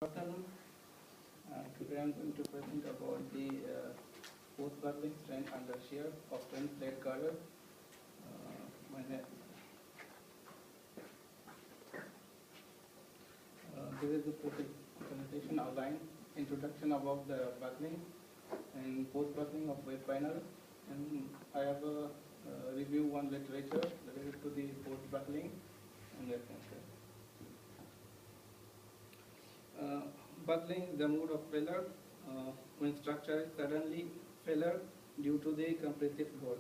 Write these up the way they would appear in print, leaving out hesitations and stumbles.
Afternoon. Today I'm going to present about the post-buckling strength under shear of 10 plate girder. My name. This is the presentation outline, introduction about the buckling and post-buckling of web panel, and I have a review one literature related to the post-buckling and references. Buckling is the mode of failure when structure is suddenly failure due to the compressive load.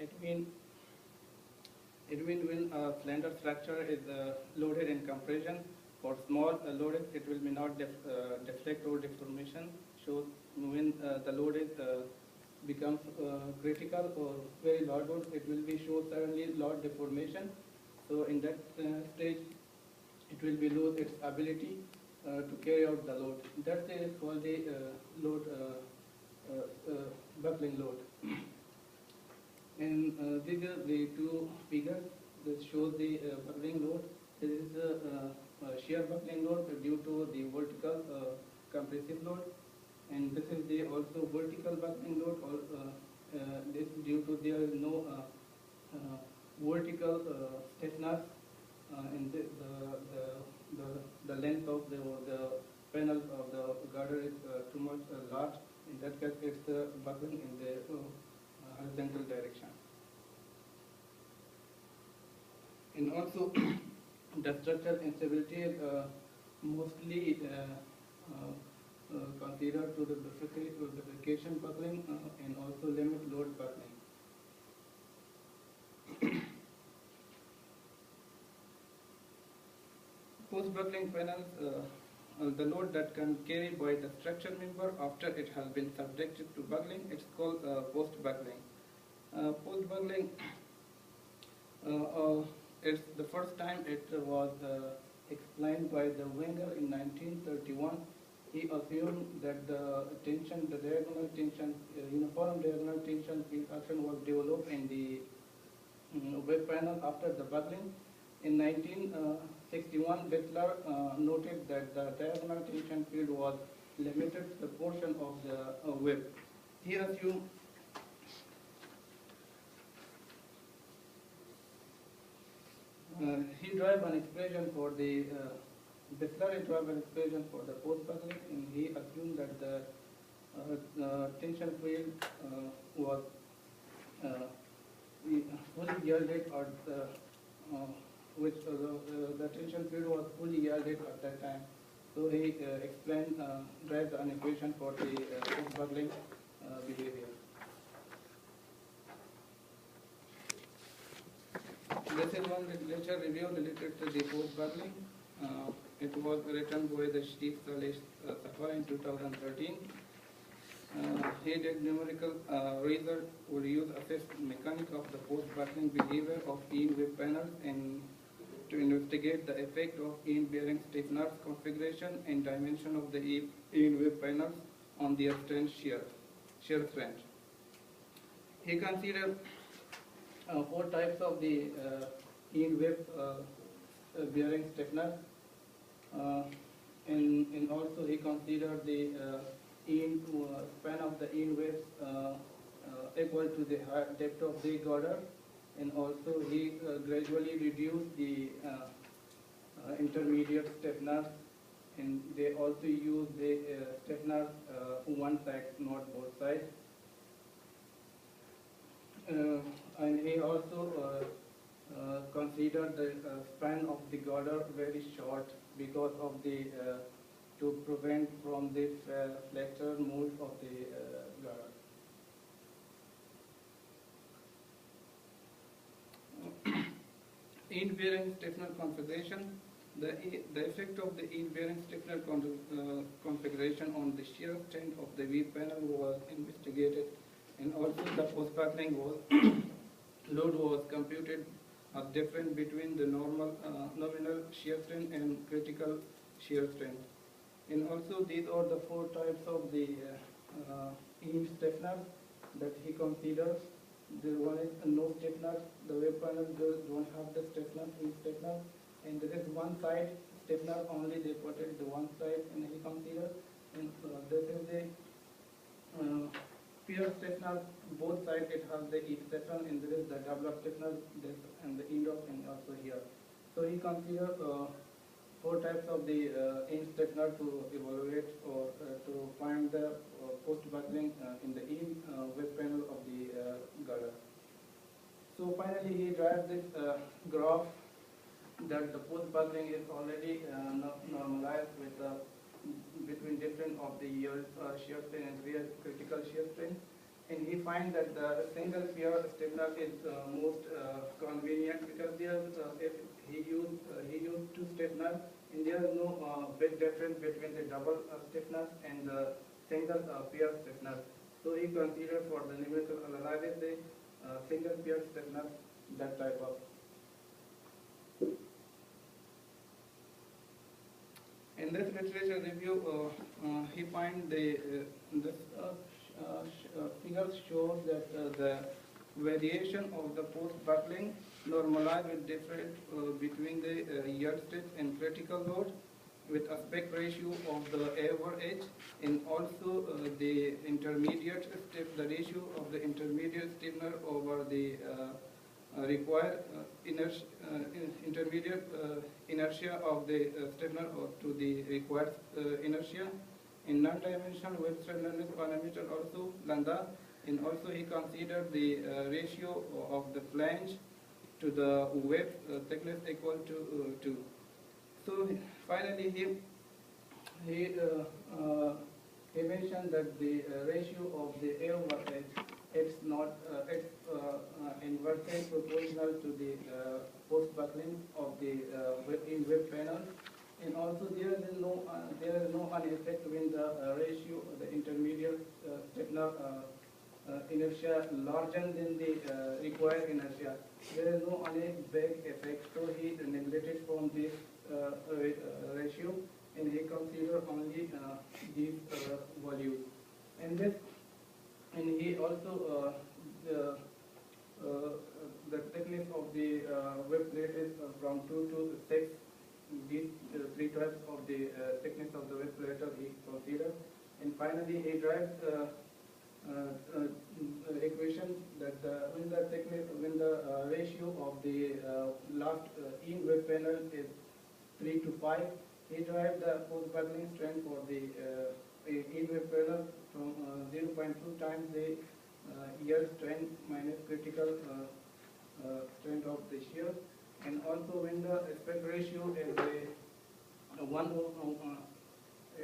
It means when a slender structure is loaded in compression. For small loaded, it will be not deflect or deformation. So when the load is becomes critical or very large load, it will be show suddenly large deformation. So in that stage, it will be lose its ability to carry out the load. That is called the load buckling load. And these are the two figures that show the buckling load. This is shear buckling load due to the vertical compressive load, and this is the also vertical buckling load. This due to there is no vertical stiffness in the length of the panel of the girder is too much large. In that case, it's buckling in the horizontal direction. And also, the structural instability is mostly considered to the bifurcation buckling and also limit load buckling. Post-buckling panels, the load that can carry by the structure member after it has been subjected to buckling, it's called post-buckling. Post-buckling, it's the first time it was explained by the Wenger in 1931. He assumed that the tension, the diagonal tension, uniform diagonal tension field action was developed in the web panel after the buckling. In 1961, Betzler noted that the diagonal tension field was limited to the portion of the web. He assumed he derived an expression for the Betzler derived an expression for the post-buckling, and he assumed that the tension field was fully yielded or the tension field was fully yielded at that time. So he explained, derived an equation for the post-buckling behavior. This is one literature review related to the post-buckling. It was written by the Steve Safa in 2013. He did numerical research or use assessed mechanics of the post-buckling behavior of in-web panels and to investigate the effect of in-bearing stiffeners configuration and dimension of the in-web panels on their strength shear strength. He considered 4 types of the in-web bearing stiffeners, and also he considered the span of the in-webs equal to the depth of the girder, and also he gradually reduced the intermediate stiffeners, and they also use the stiffeners one side, not both sides. And he also considered the span of the girder very short because of the to prevent from the flexure mold of the girder. In-bearing stiffener configuration. The effect of the in-bearing stiffener configuration on the shear strength of the web panel was investigated, and also the post-buckling load was computed as difference between the nominal shear strength and critical shear strength. And also these are the 4 types of the in stiffeners that he considers. The one is no stiffeners. The web panel don't have the stiffeners, in stiffeners, and there is one side stiffener only they put it the one side and he consider. And this is the pure stiffener, both sides it has the each section, and there is the double stiffener, this and the end of and also here. So he consider four types of the end stiffener to evaluate or to find the post buckling in the end web panel of the girder. So finally he drives this graph that the post buckling is already normalized with between different of the yield shear strain and real critical shear strain, and he finds that the single pure stiffener is most convenient because there if he used two stiffeners, and there is no big difference between the double stiffener and the single pure stiffener. So he considered for the numerical analysis the single pure stiffener, that type of. In this literature review, he finds the this figures shows that the variation of the post buckling normalized with different between the yield stress and critical load, with aspect ratio of the average, and also the intermediate step, the ratio of the intermediate stiffener over the required intermediate inertia of the stiffener or to the required inertia. In non-dimensional web slenderness parameter also lambda, and also he considered the ratio of the flange to the web thickness equal to 2. So finally he mentioned that the ratio of the A over H, it's not inversely proportional to the post buckling of the web panel, and also there is no effect when the ratio of the intermediate stiffener inertia larger than the required inertia. There is no any big effect, so he neglected from this ratio, and he considered only these values. And he also the thickness of the web plate is from 2 to 6. These 3 types of the thickness of the web plate he considered. And finally he drives equation that when the ratio of the last in web panel is 3 to 5, he drives the post buckling strength for the in web panel from 0.2 times the yield strength minus critical strength of the shear, and also when the aspect ratio is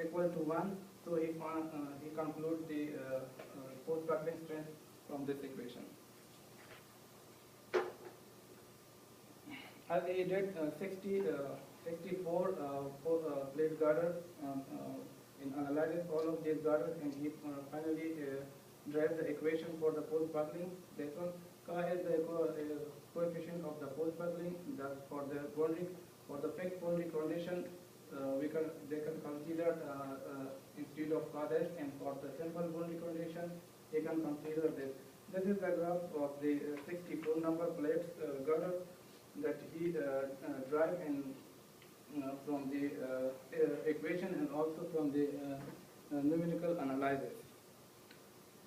equal to 1, so he concludes the post buckling strength from this equation. As he did 64 plate girders in analyzing all of these girders, and he finally drives the equation for the post buckling. This one is the coefficient of the post buckling. Thus, for the boundary, for the fixed boundary condition, they can consider instead of this, and for the simple boundary condition, they can consider this. This is the graph of the 64 number plates girder that he drive in from the equation and also from the numerical analysis.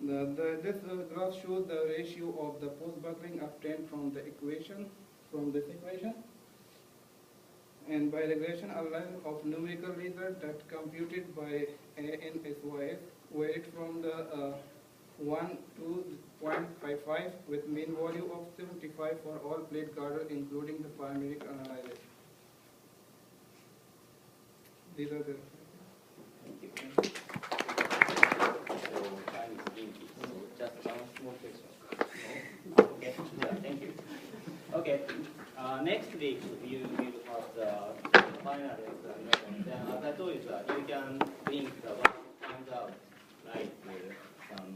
This graph shows the ratio of the post buckling obtained from the equation, from this equation, and by regression analysis of numerical result that computed by ANSYS, varied from the 1 to 0.55 with mean value of 75 for all plate girder, including the parametric analysis. These are the. Thank you. So time is limited. So just one small question. Okay. Yeah, thank you. Okay. Next week you will have the final examination. Then as I told you, you can link the one times out, right, with some